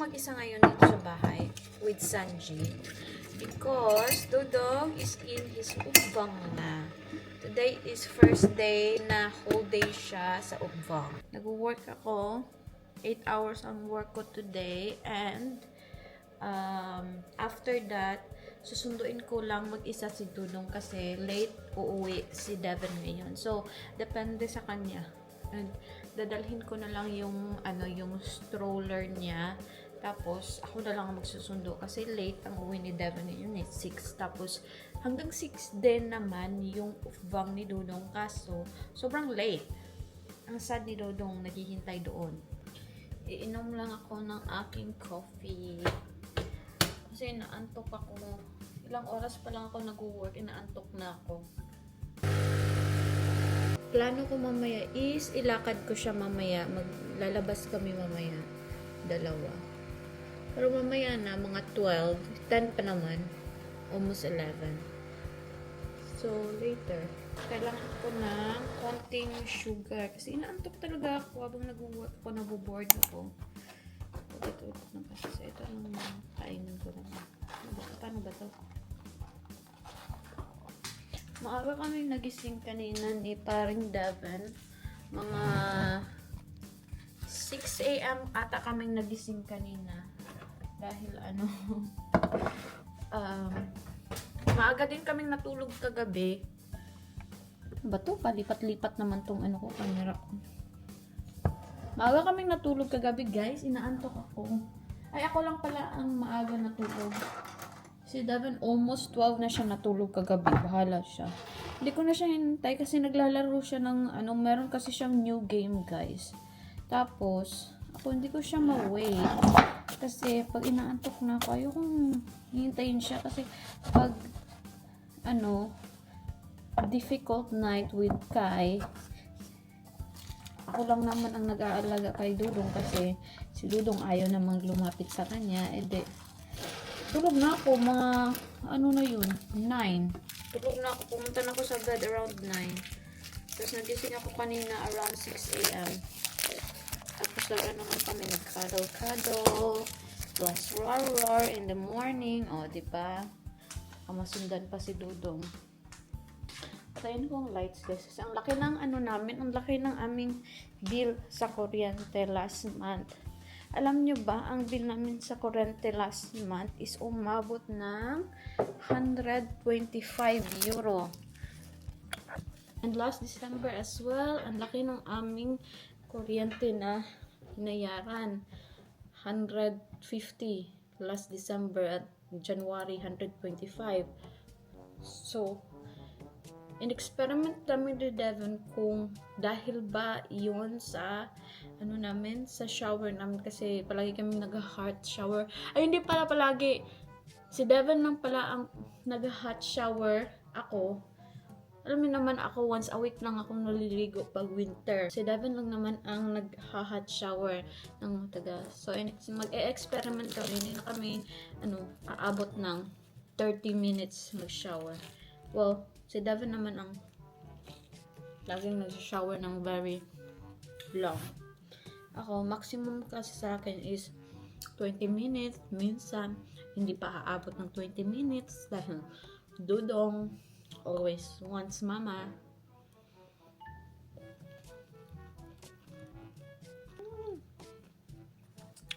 mag-isa ngayon dito sa bahay with Sanji because Dudong is in his ukbang na. Today is first day na whole day siya sa ukbang. Nag-work ako. 8 hours ang work ko today and after that, susunduin ko lang mag-isa si Dudong kasi late uuwi si Devin ngayon. So, depende sa kanya. And dadalhin ko na lang yung yung stroller niya. Tapos ako na lang magsusundo kasi late ang uwi ni Devin yun 6. Tapos hanggang 6 din naman yung ufbang ni Dudong kaso sobrang late. Ang sad ni Dudong naghihintay doon. Iinom lang ako ng aking coffee. Kasi inaantok ako. Ilang oras pa lang ako nag-work, inaantok na ako. Plano ko mamaya is ilakad ko siya mamaya. Maglalabas kami mamaya. 2. Pero mamaya na, mga 12. 10 pa naman. Almost 11. So, later. Kailangan ko ng konting sugar. Kasi inaantok talaga ako habang nag-work ako, naboboard ako. Ito ng kasi. Ito lang kainin ko lang. Paano ba ito? Maaga kami nagising kanina ni paring Devin. Mga 6 AM ata kaming nagising kanina. Dahil maaga din kaming natulog kagabi. Ba to? Palipat-lipat naman tong ko, camera ko. Maaga kaming natulog kagabi, guys. Inaantok ako. Ay, ako lang pala ang maaga natulog. Si Devin, almost 12 na siya natulog kagabi. Bahala siya. Hindi ko na siya hintay kasi naglalaro siya ng meron kasi siyang new game, guys. Tapos, ako hindi ko siya ma-wait. Kasi, pag inaantok na ako, ayokong hintayin siya. Kasi, pag, difficult night with Kai, ako lang naman ang nag-aalaga kay Dudong kasi si Dudong ayaw namang lumapit sa kanya. Tulog na ako, mga, na yun, 9. Tulog na ako, pumunta na ako sa bed around 9. Tapos nagising ako kanina around 6 AM. Tapos naman kami, nag-cuddle-cuddle, plus roar in the morning. O, diba? Kamasundan pa si Dudong. Patayin ko ang lights, guys. Kasi ang laki ng ang laki ng aming bill sa kuryente last month. Alam nyo ba, ang bill namin sa kuryente last month is umabot ng 125 euro. And last December as well, ang laki ng aming kuryente na hinayaran. 150 last December at January 125. So, in-experiment kami ni Devin kung dahil ba yun sa namin, sa shower namin kasi palagi kami nag-hot shower. Ay, hindi pala palagi. Si Devin lang pala ang nag-hot shower. Ako, alam niyo naman ako, once a week lang ako naliligo pag winter. Si Devin lang naman ang nag-hot shower ng taga. So, mag-e-experiment kami. Hindi na kami, aabot ng 30 minutes mag-shower. Well, si Devin naman ang laging nag-shower ng very long. Ako, maximum kasi sa akin is 20 minutes. Minsan, hindi pa aabot ng 20 minutes dahil Dudong always wants mama.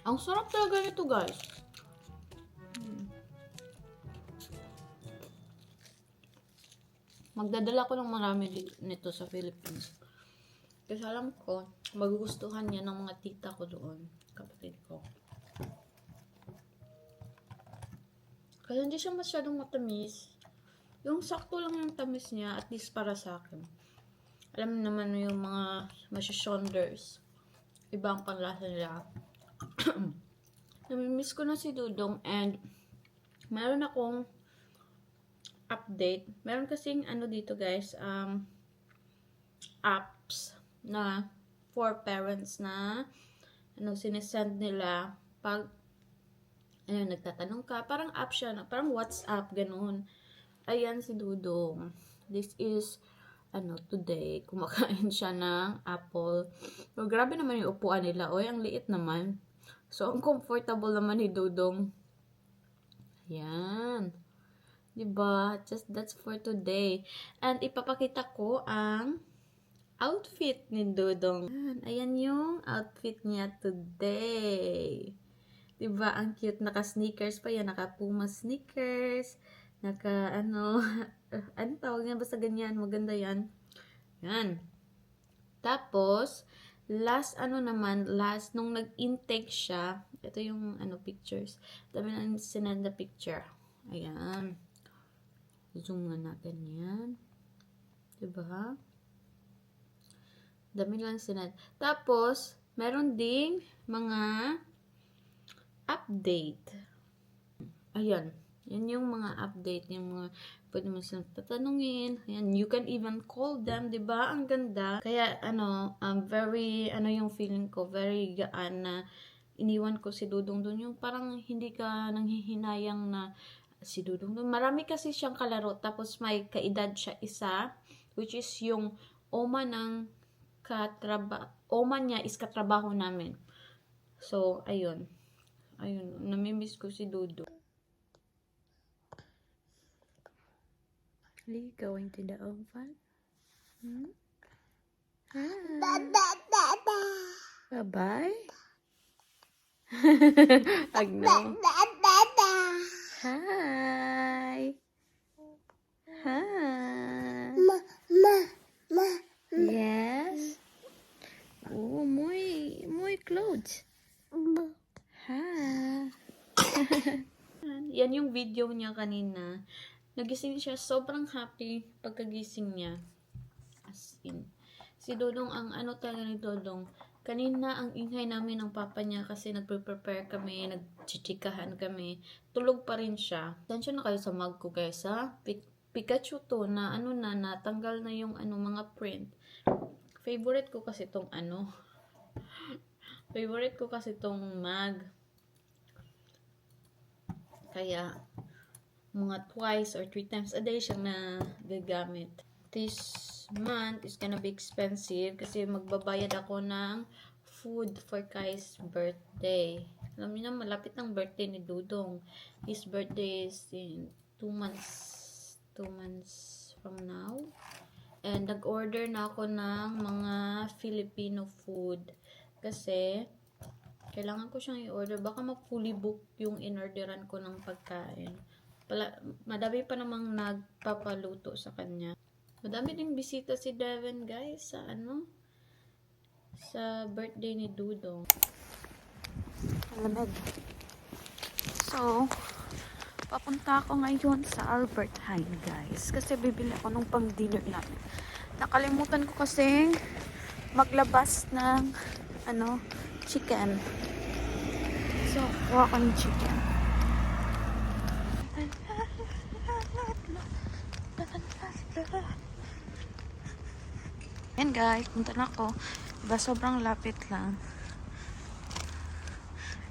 Ang sarap talaga nito, guys. Magdadala ko ng marami nito sa Philippines. Kasi alam ko, magugustuhan niya ng mga tita ko doon, kapatid ko. Kasi hindi siya masyadong matamis. Yung sakto lang yung tamis niya, at least para sa akin. Alam naman yung mga masyashonders. Ibang panlasa nila. Namimiss ko na si Dudong and meron akong update. Meron kasing dito, guys, apps na for parents na sinesend nila pag nagtatanong ka, parang app siya, parang WhatsApp, ganoon. Ayan si Dudong. This is today, kumakain siya ng apple. So, grabe naman yung upuan nila. Oy, ang liit naman. So, ang comfortable naman ni Dudong. Ayan. Diba? Just that's for today. And ipapakita ko ang outfit ni Dudong. Ayan yung outfit niya today. Diba? Ang cute. Naka-sneakers pa yan. Naka-Puma sneakers. Ano tawag niya? Basta ganyan. Maganda yan. Yan. Tapos, last nung nag-intake siya, ito yung pictures. Dami na sinend na picture. Ayan. Zoom nga natin yan. Diba? Dami lang sinend. Tapos, meron ding mga update. Ayan. Yan yung mga update. Yung mga pwede mo silang tatanungin. Ayan. You can even call them. Diba? Ang ganda. Kaya, very, yung feeling ko, very gaan na iniwan ko si Dudong dun. Yung parang hindi ka nanghihinayang na si Dudong dun. Marami kasi siyang kalaro. Tapos may kaedad siya isa. Which is yung oma niya is katrabaho namin. So, ayun. Ayun. Namimiss ko si Dudong. Are you going to the oven? Bye-bye. Agno. Hi. Hi. Yes. Oh, muy clothes. Hi. Yan yung video niya kanina. Nagising siya, sobrang happy pagkagising niya. As in. Si Dodong, ang talaga ni Dodong, kanina ang ingay namin ng papa niya kasi nagpe-prepare kami, nagchichikahan kami. Tulog pa rin siya. Tansya na kayo sa mug ko guys ha. Pikachu to na natanggal na yung mga print. Favorite ko kasi tong Favorite ko kasi tong mug. Kaya mga twice or 3 times a day siyang nagagamit. This month is gonna be expensive kasi magbabayad ako ng food for Kai's birthday. Alam niyo na, malapit ang birthday ni Dudong. His birthday is in 2 months from now. And nag-order na ako ng mga Filipino food kasi kailangan ko siyang i-order. Baka ma-fully book yung in-orderan ko ng pagkain. Madami pa namang nagpapaluto sa kanya. Madami ding bisita si Devin guys sa birthday ni Dudong. Alamig. So, papunta ako ngayon sa Albert Heijn guys kasi bibili ako ng pang dinner namin. Nakalimutan ko kasing maglabas ng chicken. So, kuha ko ng chicken. Yan guys, punta na ako. Diba sobrang lapit lang.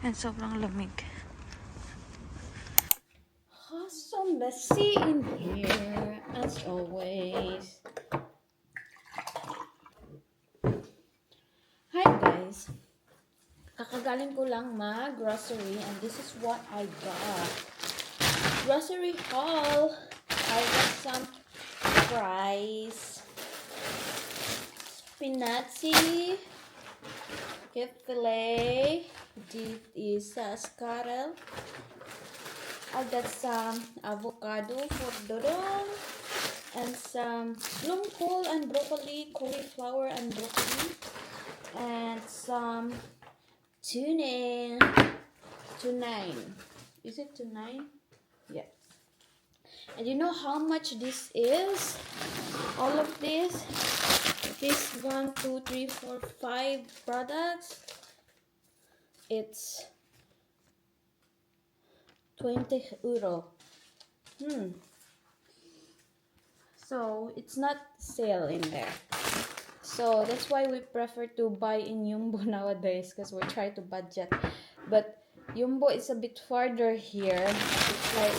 And sobrang lamig. So messy in here as always. Hi guys. Kakagaling ko lang mag-grocery and this is what I got. Grocery haul. I got some fries, spinaci, kid filet, this is scarrel. I got some avocado for Dodong and some lungkol and broccoli, cauliflower and broccoli, and some tuna. Is it tuna? Yeah. And you know how much this is? All of this 1, 2, 3, 4, 5 products. It's 20 euro. So it's not sale in there. So that's why we prefer to buy in Jumbo nowadays because we try to budget. But Jumbo is a bit farther here. It's like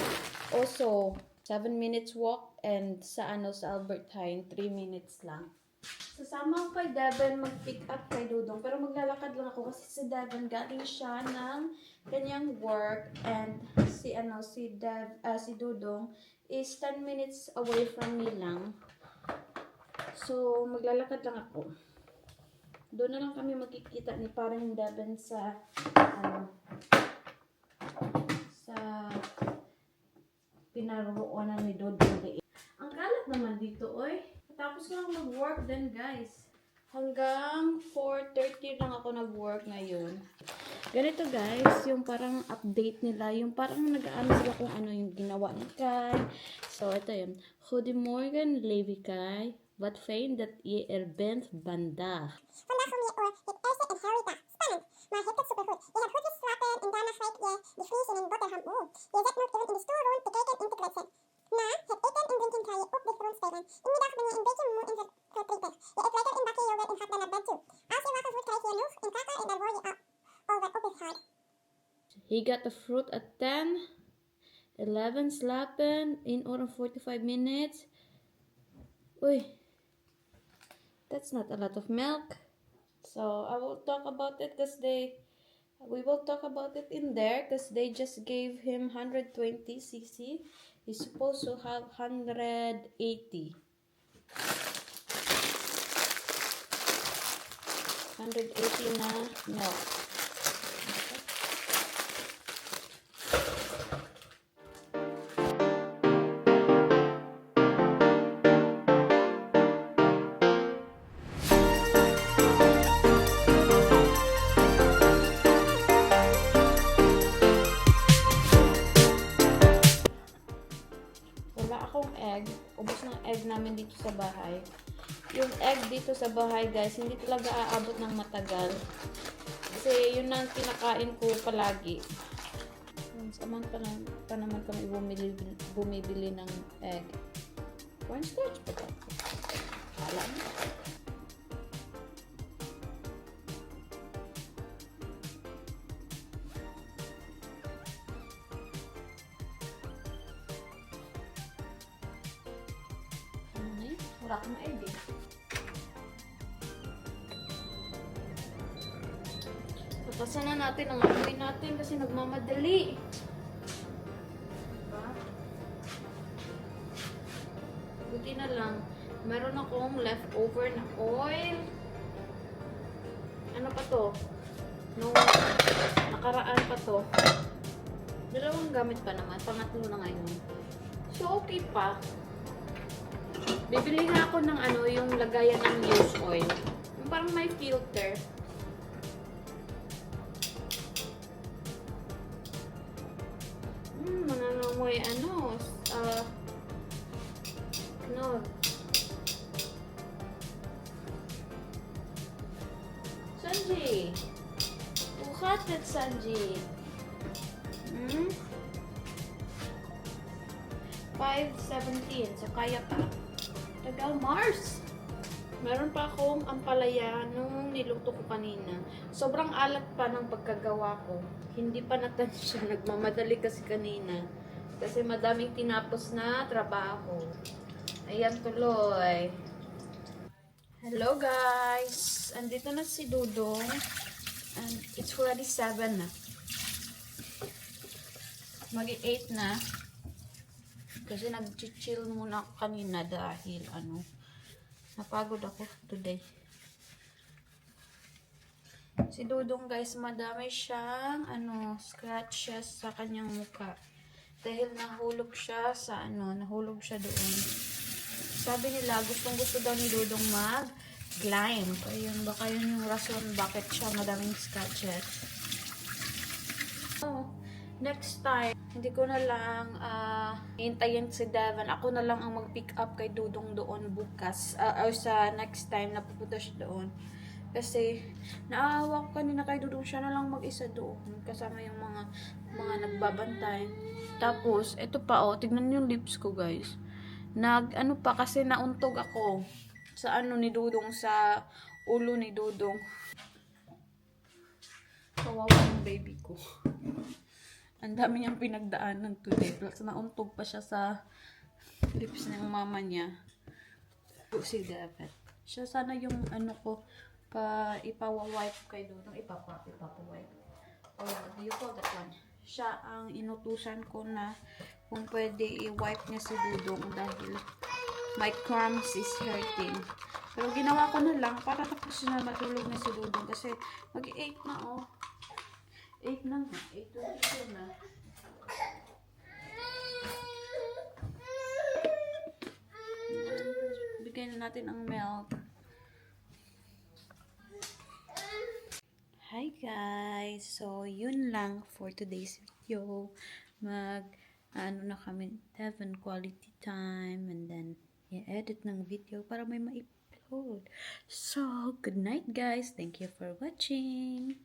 also 7 minutes walk, and sa Albert Heijn 3 minutes lang. Sasama ko kay Devin mag-pick up kay Dudong. Pero maglalakad lang ako kasi si Devin galing siya ng kanyang work. And si Dudong is 10 minutes away from me lang. So, maglalakad lang ako. Doon na lang kami magkikita ni parang Devin sa pinaroonan ni Dudong. Ang kalat naman dito, oy. Tapos ko lang mag-work din, guys. Hanggang 4:30 lang ako nag-work ngayon. Ganito, guys, yung parang update nila. Yung parang nag-aano sila kung ano yung ginawa ni Kai. So, ito yun. Goedemorgen, lieve Kai. Wat fijn dat je bent vandaag. Vandaag kom je oor het eerste en Harita. Spannend, maar hebt het supergoed. Je hebt goed geslapen en daarna grijp je de vlees in een boterham. Je zet nu even in de stoel rond te kijken en te kletsen. Na het eten en drinken ga je op de grond spelen. In de middag ben je een beetje moe en verdrietig. Je eet lekker een bakje yoghurt en gaat dan naar bed toe. Als je wakker wordt krijg je nog een kakker en dan word je al wat opgehaald. He got the fruit at 10. 11 slapen. 1 uur en 45 minutes. Uy. That's not a lot of milk. So, I will talk about it because we will talk about it in there because they just gave him 120 cc. He's supposed to have 180. 180 na milk. Wala akong egg. Ubos ng egg namin dito sa bahay. Yung egg dito sa bahay, guys, hindi talaga aabot ng matagal. Kasi yun ang kinakain ko palagi. Saman pa naman kami bumibili ng egg. Cornstarch pa ba? Wala na. Wala akong egg eh. Patasan na natin ang amoy natin kasi nagmamadali. Diba? Buti na lang. Meron akong leftover na oil. Ano pa to? No, nakaraan pa to. Dalawang gamit pa naman. Pangatlo na ngayon. So, okay pa. Bibili nga ako ng yung lagayan ng used oil. Yung parang may filter. Mananamoy Sanji! Bukatet, Sanji! 5:17. So, kaya pa. Tagal Mars! Meron pa akong ampalaya nung niluto ko kanina. Sobrang alat pa ng pagkagawa ko. Hindi pa natansya. Nagmamadali kasi kanina. Kasi madaming tinapos na trabaho. Ayan tuloy. Hello guys! Andito na si Dudong. And it's already 7 na. Mag-8 na. Kasi nag-chill muna ako kanina dahil napagod ako today. Si Dudong guys, madami siyang scratches sa kanyang mukha. Dahil nahulog siya sa nahulog siya doon. Sabi nila, gustong-gusto daw ni Dudong mag-climb. Ayun, baka yun yung rason bakit siya madaming scratches. Next time, hindi ko na lang hintayin si Devin. Ako na lang ang mag-pick up kay Dudong doon bukas. Or sa next time na pupunta siya doon. Kasi, naawa ko kanina kay Dudong. Siya na lang mag-isa doon. Kasama yung mga nagbabantay. Tapos, ito pa tignan yung lips ko guys. Pa kasi nauntog ako. Sa ni Dudong, sa ulo ni Dudong. Kawawa yung baby ko. Ang dami niyang pinagdaanan today. Plus, nauntog pa siya sa lips ng mama niya. Si David. Siya sana yung ano ko, ipawa-wipe kay Dudong. Ipapawipe. Oh, what do you call that one? Siya ang inutusan ko na kung pwede i-wipe niya si Dudong dahil my crumbs is hurting. Pero ginawa ko na lang para tapos na matulog na si Dudong kasi mag-8 na oh. 8 na nga. 8:22 na. Bigyan na natin ang milk. Hi guys! So, yun lang for today's video. Ano na kami, have an quality time and then i-edit ng video para may ma-upload. So, good night guys! Thank you for watching!